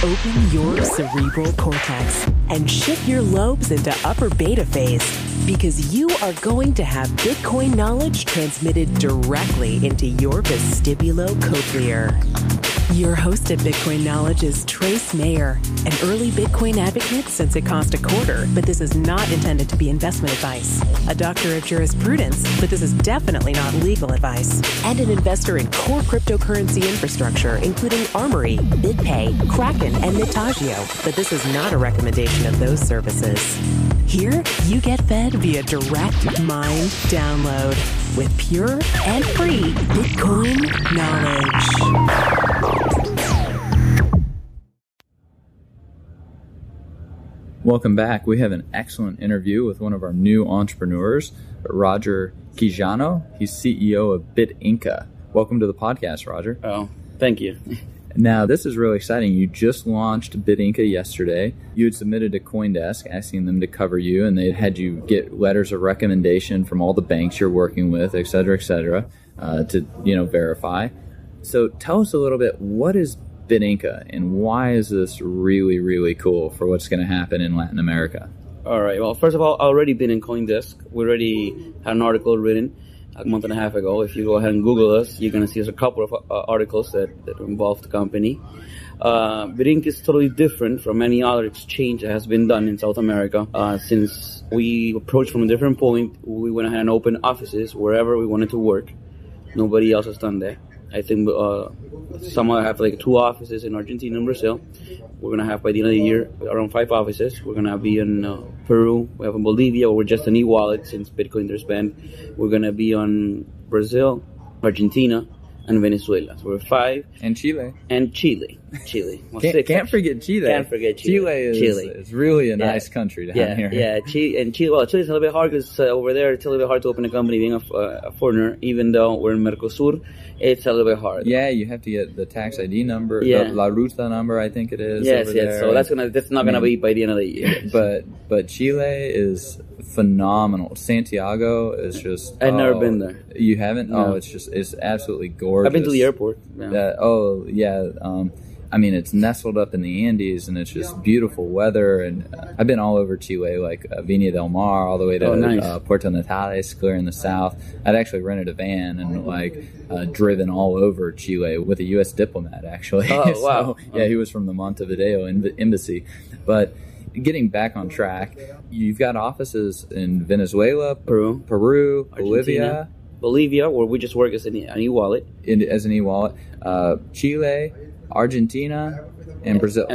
Open your cerebral cortex and shift your lobes into upper beta phase, because you are going to have Bitcoin knowledge transmitted directly into your vestibulocochlear. Your host at Bitcoin Knowledge is Trace Mayer, an early Bitcoin advocate since it cost $0.25, but this is not intended to be investment advice. A doctor of jurisprudence, but this is definitely not legal advice. And an investor in core cryptocurrency infrastructure, including Armory, BitPay, Kraken, and Mitagio, but this is not a recommendation of those services. Here, you get fed via direct mind download with pure and free Bitcoin knowledge. Welcome back. We have an excellent interview with one of our new entrepreneurs, Roger Quijano. He's CEO of BitInka. Welcome to the podcast, Roger. Oh, thank you. Now, this is really exciting. You just launched BitInka yesterday. You had submitted to CoinDesk asking them to cover you, and they had you get letters of recommendation from all the banks you're working with, et cetera, to verify. So tell us a little bit, what is BitInka, and why is this really, really cool for what's going to happen in Latin America? All right. Well, first of all, I've already been in CoinDesk. We already had an article written a month and a half ago. If you go ahead and Google us, you're going to see there's a couple of articles that involve the company. BitInka is totally different from any other exchange that has been done in South America. Since we approached from a different point, we went ahead and opened offices wherever we wanted to work. Nobody else has done that. I think some have like 2 offices in Argentina and Brazil. We're going to have by the end of the year around 5 offices. We're going to be in Peru. We have in Bolivia, where we're just an e-wallet since Bitcoin is banned. We're going to be on Brazil, Argentina, and Venezuela. So we're 5. And Chile. And Chile. Well, can't forget Chile. Can't forget Chile. Chile is really a nice country to have here. Yeah, Chile. Well, Chile's a little bit hard because over there it's a little bit hard to open a company being a foreigner. Even though we're in Mercosur, it's a little bit hard. Yeah, you have to get the tax ID number, the La Ruta number, I think it is. Yes. There. So that's not gonna be by the end of the year. But Chile is phenomenal. Santiago is just. I've never been there. You haven't? No. Oh, it's absolutely gorgeous. I've been to the airport. Yeah. I mean, it's nestled up in the Andes, and it's just beautiful weather. And I've been all over Chile, like Viña del Mar, all the way to Puerto Natales, clear in the south. I'd actually rented a van and driven all over Chile with a U.S. diplomat, actually. Oh, wow. Yeah, he was from the Montevideo embassy. But getting back on track, you've got offices in Venezuela, Peru, Argentina, Bolivia, where we just work as an e-wallet. Chile, Argentina, and Brazil.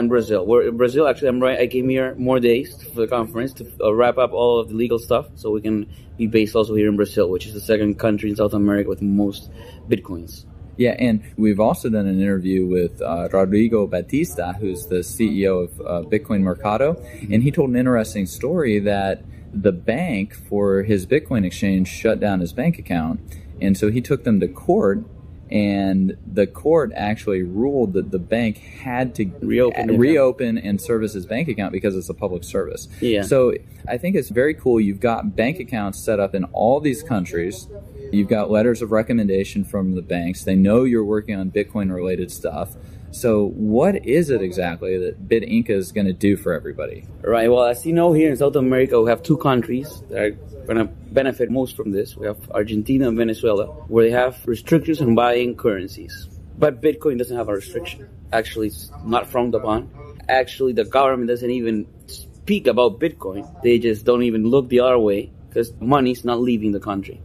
We're in Brazil. Actually, I came here more days for the conference to wrap up all of the legal stuff, so we can be based also here in Brazil, which is the second country in South America with most Bitcoins. Yeah, and we've also done an interview with Rodrigo Batista, who's the CEO of Bitcoin Mercado, and he told an interesting story that the bank for his Bitcoin exchange shut down his bank account, and so he took them to court. And the court actually ruled that the bank had to reopen and service his bank account because it's a public service. Yeah. So I think it's very cool. You've got bank accounts set up in all these countries. You've got letters of recommendation from the banks. They know you're working on Bitcoin-related stuff. So what is it exactly that BitInka is going to do for everybody? Right. Well, as you know, here in South America, we have 2 countries that are going to benefit most from this. We have Argentina and Venezuela, where they have restrictions on buying currencies. But Bitcoin doesn't have a restriction. Actually, it's not frowned upon. Actually, the government doesn't even speak about Bitcoin. They just don't even look the other way because money's not leaving the country.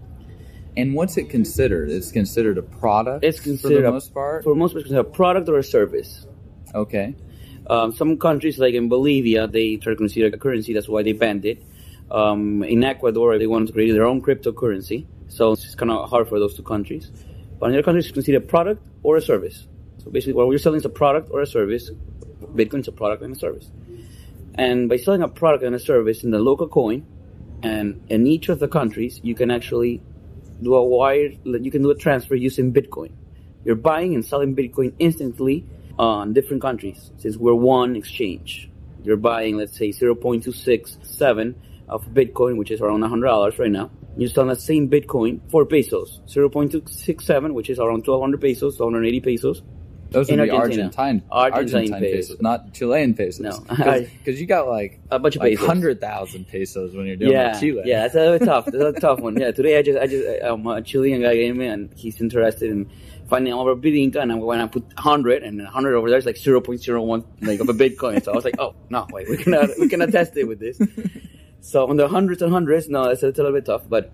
And what's it considered? It's considered a product. It's considered for the most part. For most part, it's a product or a service. Okay. Some countries, like in Bolivia, they try to consider a currency. That's why they banned it. In Ecuador, they wanted to create their own cryptocurrency. So it's kind of hard for those 2 countries. But in other countries, it's considered a product or a service. So basically, what we're selling is a product or a service. Bitcoin's a product and a service. And by selling a product and a service in the local coin, and in each of the countries, you can actually do a transfer using Bitcoin. You're buying and selling Bitcoin instantly on different countries. Since we're one exchange, you're buying, let's say, 0.267 of Bitcoin, which is around $100 right now. You're selling that same Bitcoin for pesos, 0.267, which is around 1,200 pesos, 180 pesos. Those would In be Argentina. Argentine Argentine pesos, not Chilean pesos. No. Because you got like a bunch of pesos. 100,000 pesos when you're doing Chile. Yeah, that's a tough. That's a tough one. Yeah, today a Chilean guy came in and he's interested in finding over BitInka, and when I put 100 and 100 over there is like 0.01 like of a Bitcoin. So I was like, oh no, wait, we cannot test it with this. So on the hundreds and hundreds, no, it's a little bit tough. But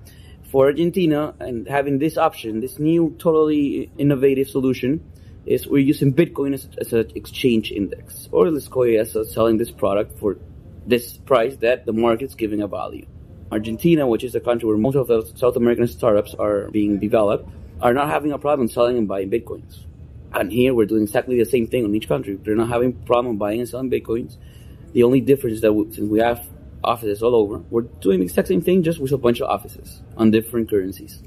for Argentina and having this option, this new totally innovative solution, is we're using Bitcoin as an exchange index, or let's call it as selling this product for this price that the market's giving a value. Argentina, which is the country where most of the South American startups are being developed, are not having a problem selling and buying Bitcoins. And here we're doing exactly the same thing in each country. They're not having a problem buying and selling Bitcoins. The only difference is that since we have offices all over, we're doing the exact same thing, just with a bunch of offices on different currencies.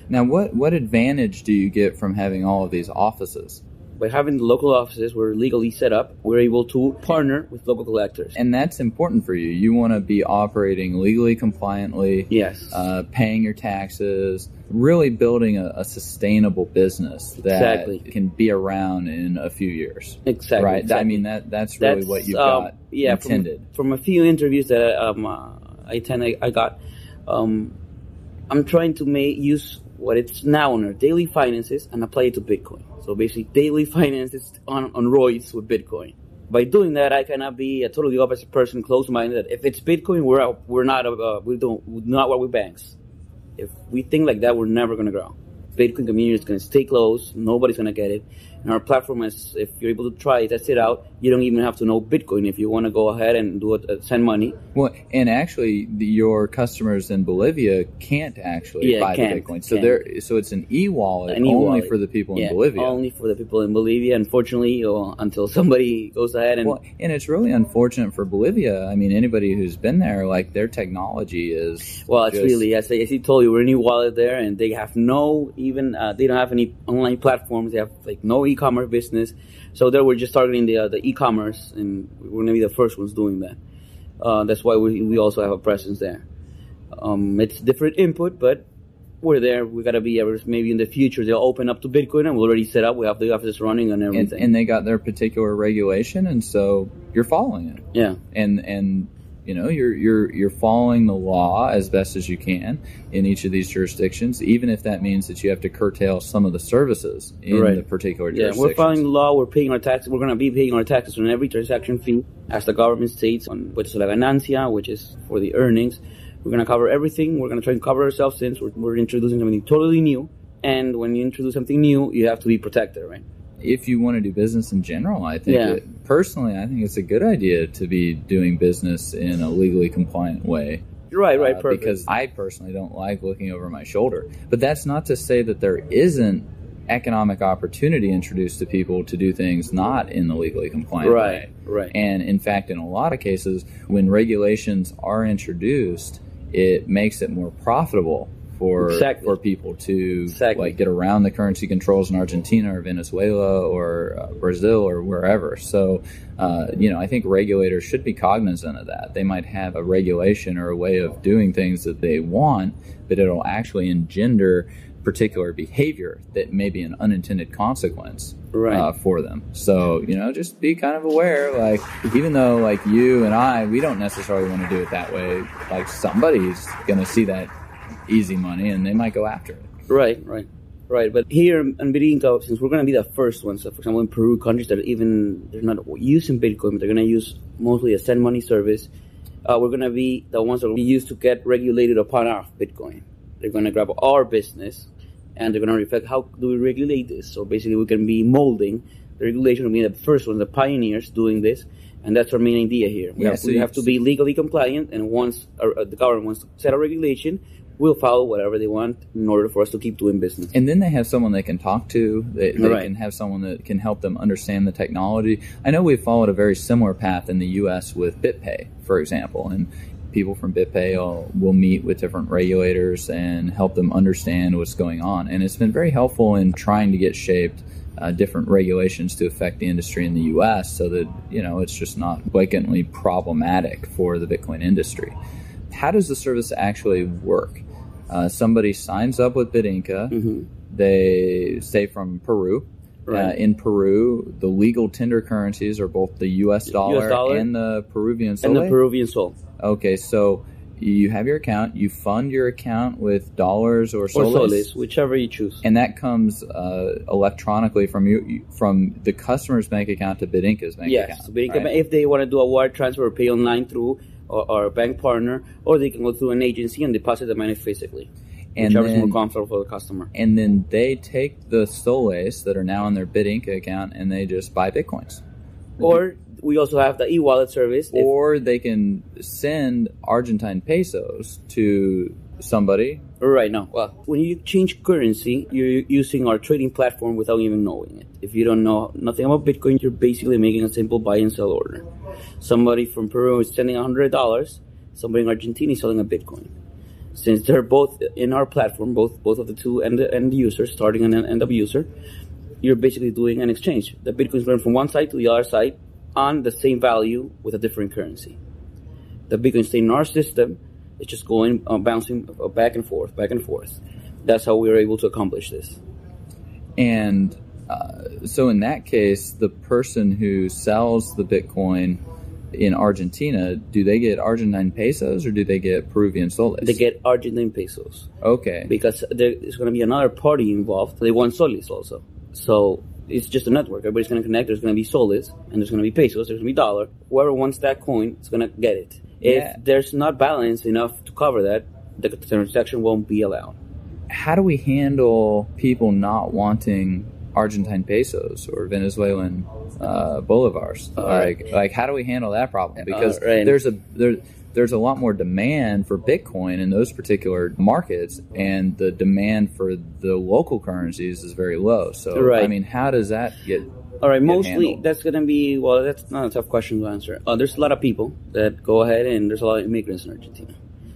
Now, what advantage do you get from having all of these offices? By having the local offices, we're legally set up. We're able to partner with local collectors. And that's important for you. You want to be operating legally, compliantly, yes, paying your taxes, really building a sustainable business that can be around in a few years. Exactly. Right? Exactly. I mean, that's really what you've got intended. From a few interviews that I got, I'm trying to use what it's now on our daily finances and apply it to Bitcoin. So basically, daily finances on roids with Bitcoin. By doing that, I cannot be a totally opposite person, closed-minded. That if it's Bitcoin, we're not work with banks. If we think like that, we're never going to grow. Bitcoin community is going to stay closed. Nobody's going to get it. And our platform is, if you're able to try it, test it out, you don't even have to know Bitcoin if you want to go ahead and do it, send money. Well, and actually, your customers in Bolivia can't actually buy the Bitcoin. So it's an e-wallet only for the people in Bolivia. Only for the people in Bolivia, unfortunately, until somebody goes ahead and... Well, and it's really unfortunate for Bolivia. I mean, anybody who's been there, like, their technology is... Well, it's really, as he told you, we're an e-wallet there, and they have they don't have any online platforms. They have, like, no e-commerce business. So there we're just targeting the e-commerce, and we're going to be the first ones doing that. That's why we also have a presence there. It's different input, but we're there. We got to be maybe in the future they'll open up to Bitcoin, and we're already set up. We have the office running and everything. And they got their particular regulation, and so you're following it. Yeah. And you know, you're following the law as best as you can in each of these jurisdictions, even if that means that you have to curtail some of the services in the particular jurisdiction. Yeah, we're following the law. We're paying our taxes. We're going to be paying our taxes on every transaction fee, as the government states, on which is la ganancia, which is for the earnings. We're going to cover everything. We're going to try and cover ourselves since we're introducing something totally new. And when you introduce something new, you have to be protected, right? If you want to do business in general, I think personally, I think it's a good idea to be doing business in a legally compliant way. Right, perfect. Because I personally don't like looking over my shoulder. But that's not to say that there isn't economic opportunity introduced to people to do things not in the legally compliant way. Right. And in fact, in a lot of cases, when regulations are introduced, it makes it more profitable for people to like get around the currency controls in Argentina or Venezuela or Brazil or wherever. So, I think regulators should be cognizant of that. They might have a regulation or a way of doing things that they want, but it'll actually engender particular behavior that may be an unintended consequence for them. So, just be kind of aware, like, even though like you and I, we don't necessarily want to do it that way, like somebody's going to see that easy money and they might go after it. Right. But here in BitInka, since we're going to be the first ones, so for example, in Peru, countries that they're not using Bitcoin, but they're going to use mostly a send money service, we're going to be the ones that will be used to get regulated upon our Bitcoin. They're going to grab our business and they're going to reflect how do we regulate this. So basically we can be molding the regulation, will be the first ones, the pioneers doing this. And that's our main idea here. We have to be legally compliant, and once the government wants to set a regulation, we'll follow whatever they want in order for us to keep doing business. And then they have someone they can talk to. They can have someone that can help them understand the technology. I know we've followed a very similar path in the U.S. with BitPay, for example. And people from BitPay will meet with different regulators and help them understand what's going on. And it's been very helpful in trying to get shaped different regulations to affect the industry in the U.S. so that, it's just not blatantly problematic for the Bitcoin industry. How does the service actually work? Somebody signs up with BitInka. They say from Peru. Right. In Peru, the legal tender currencies are both the U.S. dollar and the Peruvian sol. And the Peruvian sol. Okay, so you have your account. You fund your account with dollars or soles. Or soles, whichever you choose. And that comes electronically from the customer's bank account to BitInka's bank account. Yes, BitInka, right? If they want to do a wire transfer or pay online through our bank partner, or they can go through an agency and deposit the money physically. Whichever is more comfortable for the customer. And then they take the soles that are now in their BitInka account and they just buy Bitcoins. Or we also have the e-wallet service. Or they can send Argentine pesos to somebody. Right now. Well, when you change currency, you're using our trading platform without even knowing it. If you don't know nothing about Bitcoin, you're basically making a simple buy and sell order. Somebody from Peru is sending $100. Somebody in Argentina is selling a Bitcoin. Since they're both in our platform, both of the two end users, starting and end up user, you're basically doing an exchange. The Bitcoin is going from one side to the other side on the same value with a different currency. The Bitcoin staying in our system. It's just going, bouncing back and forth, back and forth. That's how we were able to accomplish this. And so in that case, the person who sells the Bitcoin in Argentina, do they get Argentine pesos or do they get Peruvian soles? They get Argentine pesos. Okay. Because there's going to be another party involved. They want soles also. So it's just a network. Everybody's going to connect. There's going to be soles, and there's going to be pesos. There's going to be dollar. Whoever wants that coin is going to get it. If there's not balance enough to cover that, the transaction won't be allowed. How do we handle people not wanting Argentine pesos or Venezuelan bolivars? Like how do we handle that problem? Because there's a lot more demand for Bitcoin in those particular markets, and the demand for the local currencies is very low. So I mean, how does that get? All right, mostly that's going to be, well, that's not a tough question to answer. There's a lot of people that go ahead, and there's a lot of immigrants in Argentina.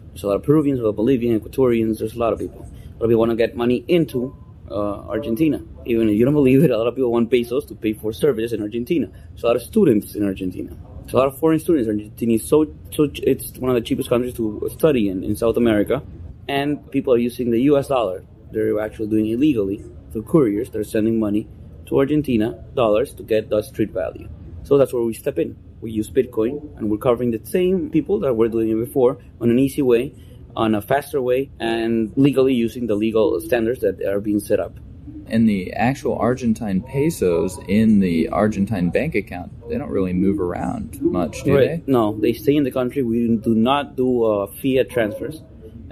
There's a lot of Peruvians, a lot of Bolivians, Ecuadorians. There's a lot of people. A lot of people want to get money into Argentina. Even if you don't believe it, a lot of people want pesos to pay for services in Argentina. There's a lot of students in Argentina. There's a lot of foreign students in Argentina. So it's one of the cheapest countries to study in South America. And people are using the U.S. dollar. They're actually doing it illegally through couriers. They're sending money to Argentina, dollars, to get the street value. So that's where we step in. We use Bitcoin, and we're covering the same people that were doing it before on an easy way, on a faster way, and legally using the legal standards that are being set up. And the actual Argentine pesos in the Argentine bank account, they don't really move around much, do they? No, they stay in the country. We do not do fiat transfers.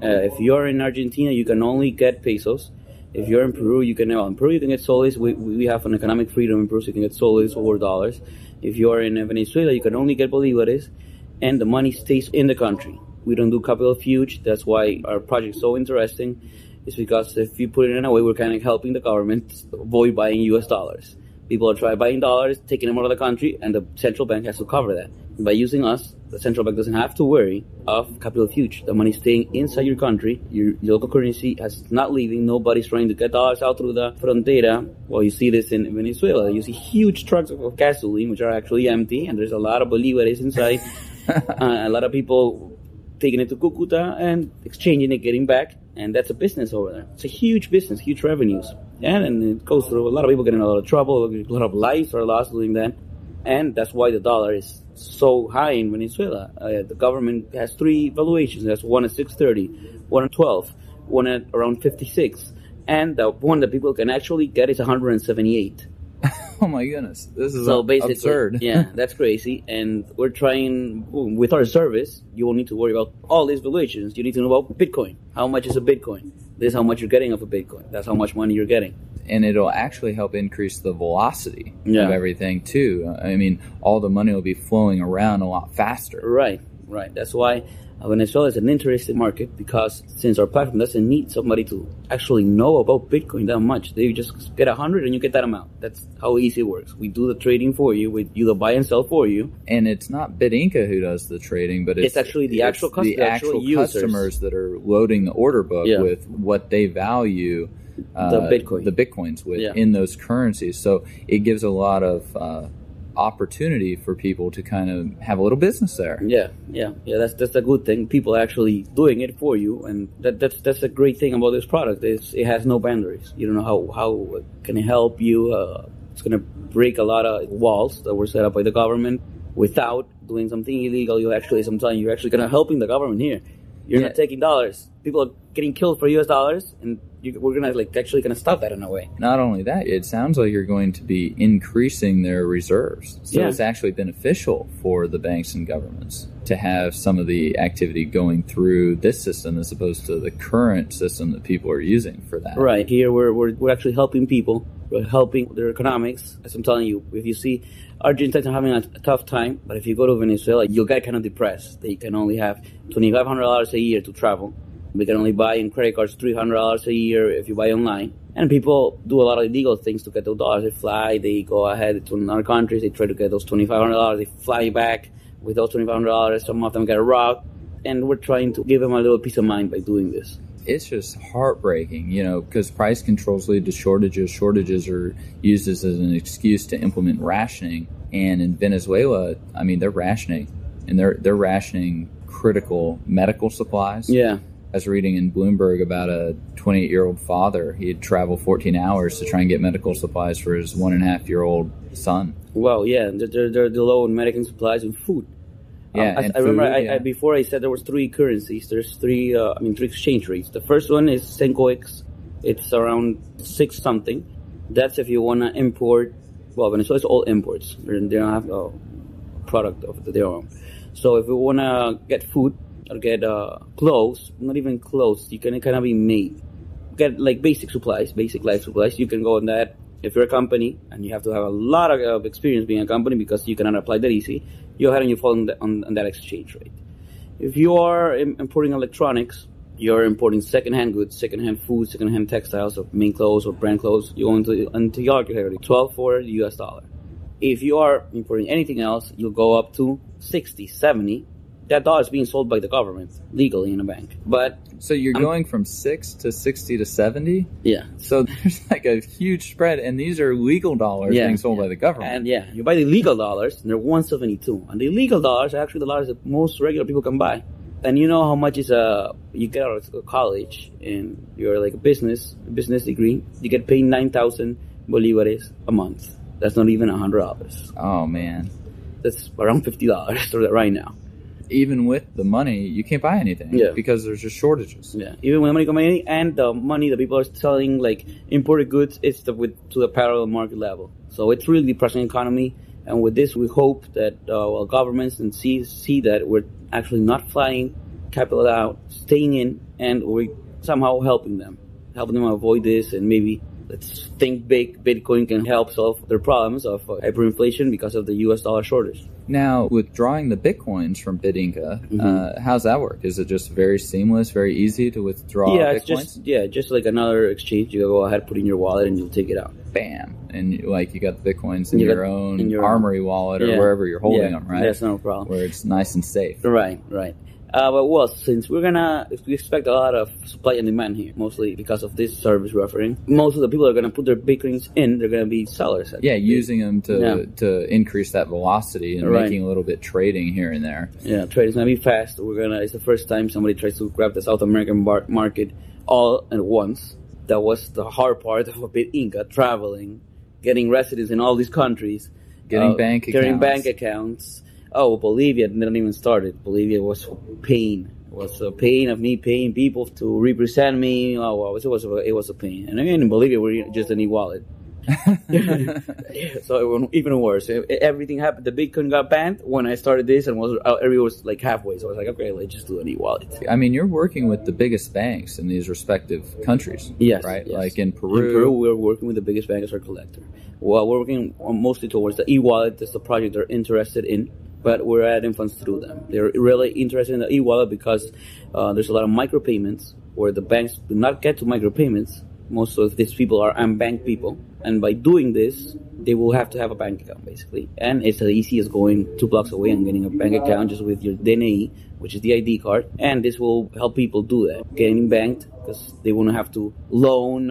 If you're in Argentina, you can only get pesos. If you're in Peru, you can get soles. We have an economic freedom in Peru, so you can get soles or dollars. If you're in Venezuela, you can only get bolivares, and the money stays in the country. We don't do capital fuge. That's why our project is so interesting. It's because if you put it in a way, we're kind of helping the government avoid buying U.S. dollars. People are trying buying dollars, taking them out of the country, and the central bank has to cover that. By using us, the central bank doesn't have to worry of capital fuge. The money staying inside your country, your local currency is not leaving. Nobody's trying to get dollars out through the frontera. Well, you see this in Venezuela. You see huge trucks of gasoline, which are actually empty, and there's a lot of bolivares inside. A lot of people taking it to Cucuta and exchanging it, getting back, and that's a business over there. It's a huge business, huge revenues. And it goes through a lot of people getting in a lot of trouble, a lot of lives are lost doing that. And that's why the dollar is so high in Venezuela. The government has three valuations. There's one at 630, one at 12, one at around 56. And the one that people can actually get is 178. Oh my goodness, this is basically absurd. Yeah, that's crazy. And we're trying, with our service, you won't need to worry about all these valuations. You need to know about Bitcoin. How much is a Bitcoin? This is how much you're getting of a Bitcoin. That's how much money you're getting. And it'll actually help increase the velocity of everything too. I mean, all the money will be flowing around a lot faster. Right. That's why Venezuela is an interesting market, because since our platform doesn't need somebody to actually know about Bitcoin that much, they just get 100 and you get that amount. That's how easy it works. We do the trading for you. We do the buy and sell for you. And it's not BitInka who does the trading, but it's actually the actual customers that are loading the order book with what they value the Bitcoins with in those currencies. So it gives a lot of opportunity for people to kind of have a little business there. Yeah. That's a good thing. People are actually doing it for you, and that's a great thing about this product. It has no boundaries. You don't know how can it help you. It's going to break a lot of walls that were set up by the government. Without doing something illegal, you're actually going to helping the government here. You're not taking dollars. People are getting killed for U.S. dollars, and we're going to actually going to stop that in a way. Not only that, it sounds like you're going to be increasing their reserves. So it's actually beneficial for the banks and governments to have some of the activity going through this system as opposed to the current system that people are using for that. Right. Here, we're actually helping people. We're helping their economics. As I'm telling you, if you see Argentines are having a tough time, but if you go to Venezuela, you'll get kind of depressed. They can only have $2,500 a year to travel. We can only buy in credit cards $300 a year if you buy online. And people do a lot of illegal things to get those dollars. They fly, they go ahead to other countries, they try to get those $2,500, they fly back with those $2,500. Some of them get robbed. And we're trying to give them a little peace of mind by doing this. It's just heartbreaking, because price controls lead to shortages. Shortages are used as an excuse to implement rationing. And in Venezuela, I mean, they're rationing. And they're rationing critical medical supplies. Yeah. I was reading in Bloomberg about a 28-year-old father. He had traveled 14 hours to try and get medical supplies for his 1.5-year-old son. Well, yeah, they're low on medical supplies and food. Yeah, I remember before I said there was three currencies. There's three exchange rates. The first one is Sencoex. It's around 6 something. That's if you want to import. Well, Venezuela's all imports. They don't have a product of their own. So if you want to get food or get clothes, not even clothes, you can kind of be made. Get like basic supplies, basic life supplies. You can go on that. If you're a company and you have to have a lot of experience being a company because you cannot apply that easy, you go ahead and you fall on that exchange rate. If you are importing electronics, you're importing secondhand goods, secondhand food, secondhand textiles, or main clothes or brand clothes, you go into the category, 12 for the US dollar. If you are importing anything else, you'll go up to 60, 70. That dollar is being sold by the government legally in a bank. But so you're going from 6 to 60 to 70? Yeah. So there's like a huge spread, and these are legal dollars being sold by the government. And you buy the legal dollars, and they're 172. And the illegal dollars are actually the dollars that most regular people can buy. And you know how much is you get out of college, and you're like a business degree, you get paid 9,000 bolivares a month. That's not even $100. Oh, man. That's around $50 right now. Even with the money, you can't buy anything because there's just shortages. Yeah, even with the money coming in and the money that people are selling, like imported goods, it's to the parallel market level. So it's really depressing economy. And with this, we hope that governments and see that we're actually not flying capital out, staying in, and we're somehow helping them avoid this. And maybe let's think big. Bitcoin can help solve their problems of hyperinflation because of the U.S. dollar shortage. Now, withdrawing the Bitcoins from BitInka, how's that work? Is it just very seamless, very easy to withdraw Bitcoins? It's just like another exchange. You go ahead, put it in your wallet, and you'll take it out. Bam. And you got the Bitcoins in your own Armory wallet or wherever you're holding them, right? That's no problem. Where it's nice and safe. Right. But since we expect a lot of supply and demand here, mostly because of this service we're offering, most of the people are going to put their Bitcoins in, they're going to be sellers. Using them to increase that velocity and making a little bit trading here and there. Yeah, trading's going to be fast. It's the first time somebody tries to grab the South American market all at once. That was the hard part of a BitInka, traveling, getting residents in all these countries. Getting bank accounts. Oh, Bolivia didn't even start it. Bolivia was pain. It was a pain of me paying people to represent me. Oh, well, it was a pain. And again, in Bolivia, we're just an e-wallet. So it was even worse. Everything happened. The Bitcoin got banned when I started this, and everyone was like halfway. So I was like, okay, let's just do an e-wallet. I mean, you're working with the biggest banks in these respective countries, right? Yes. Like in Peru. In Peru, we're working with the biggest bank as our collector. Well, we're working mostly towards the e-wallet. That's the project they're interested in. But we're adding funds through them. They're really interested in the e-wallet because there's a lot of micropayments where the banks do not get to micropayments. Most of these people are unbanked people. And by doing this, they will have to have a bank account, basically. And it's as easy as going 2 blocks away and getting a bank account just with your DNI, which is the ID card. And this will help people do that, getting banked, because they won't have to loan.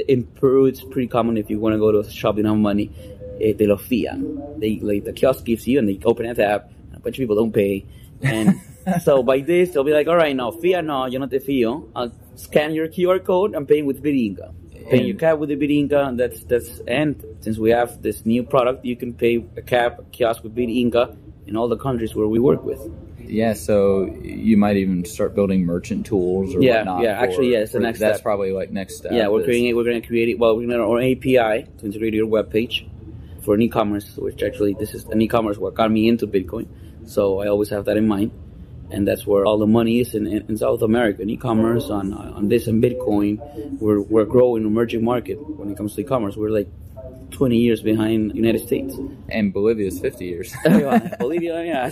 In Peru, it's pretty common if you want to go to a shop, you don't have money. Te lo fían. The kiosk gives you, and they open a tab. A bunch of people don't pay, and so by this they'll be like, "All right, no, fía no, yo no te fío. I'll scan your QR code. I'm paying with BitInka." paying your cab with the BitInka. And since we have this new product, you can pay a kiosk with BitInka in all the countries where we work with. Yeah, so you might even start building merchant tools or whatnot. Yeah, actually, it's the next step. That's probably like next step. Yeah, we're going to create it. Well, we're going to our API to integrate your web page for an e-commerce, which actually this is an e-commerce what got me into Bitcoin. So I always have that in mind. And that's where all the money is in South America, in e-commerce, on this and Bitcoin. We're growing emerging market when it comes to e-commerce. We're like 20 years behind the United States. And Bolivia's 50 years. Bolivia, yeah.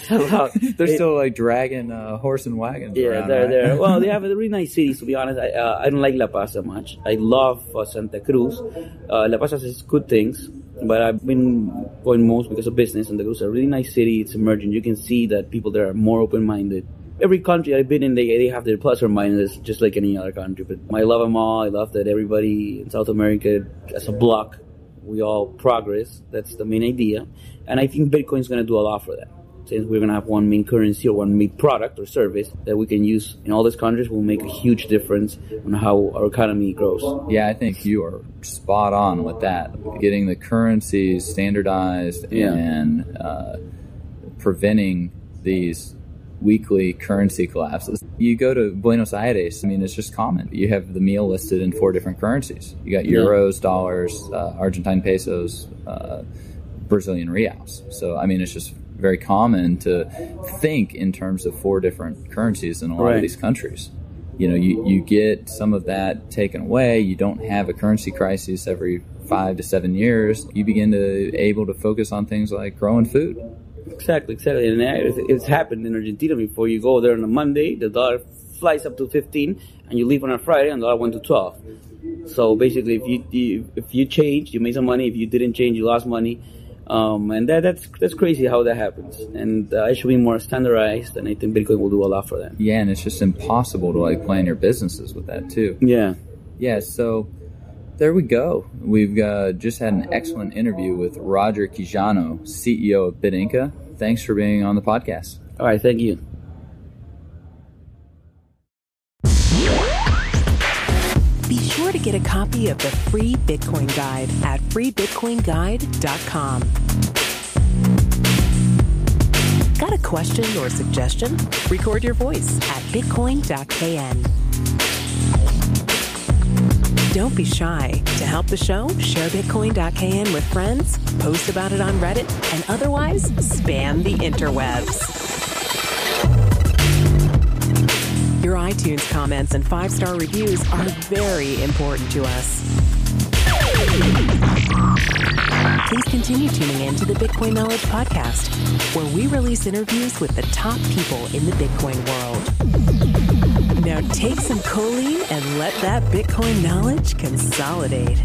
They're still like dragging horse and wagons around, they're right? well, they have really nice cities, to be honest. I don't like La Paz that much. I love Santa Cruz. La Paz has good things, but I've been going most because of business. Santa Cruz is a really nice city. It's emerging. You can see that people there are more open-minded. Every country I've been in, they have their plus or minus, just like any other country. But I love them all. I love that everybody in South America, as a block, we all progress. That's the main idea. And I think Bitcoin is going to do a lot for that. Since we're going to have one main currency or one main product or service that we can use in all these countries, will make a huge difference on how our economy grows. Yeah, I think you are spot on with that. Getting the currencies standardized and preventing these weekly currency collapses. You go to Buenos Aires, I mean, it's just common. You have the meal listed in 4 different currencies. You got euros, dollars, Argentine pesos, Brazilian reals. So, I mean, it's just very common to think in terms of 4 different currencies in a lot of these countries. You know, you get some of that taken away. You don't have a currency crisis every 5 to 7 years. You begin to able to focus on things like growing food. Exactly. And it's happened in Argentina before. You go there on a Monday, the dollar flies up to 15, and you leave on a Friday, and the dollar went to 12. So basically, if you changed, you made some money. If you didn't change, you lost money. And that's crazy how that happens. And it should be more standardized, and I think Bitcoin will do a lot for that. Yeah, and it's just impossible to like plan your businesses with that too. Yeah. So there we go. We've just had an excellent interview with Roger Quijano, CEO of BitInka. Thanks for being on the podcast. All right, thank you. Be sure to get a copy of the free Bitcoin Guide at freebitcoinguide.com. Got a question or suggestion? Record your voice at bitcoin.kn. Don't be shy. To help the show, share bitcoin.kn with friends, post about it on Reddit, and otherwise spam the interwebs. Your iTunes comments and 5-star reviews are very important to us. Please continue tuning in to the Bitcoin Knowledge Podcast, where we release interviews with the top people in the Bitcoin world. Now take some choline and let that Bitcoin knowledge consolidate.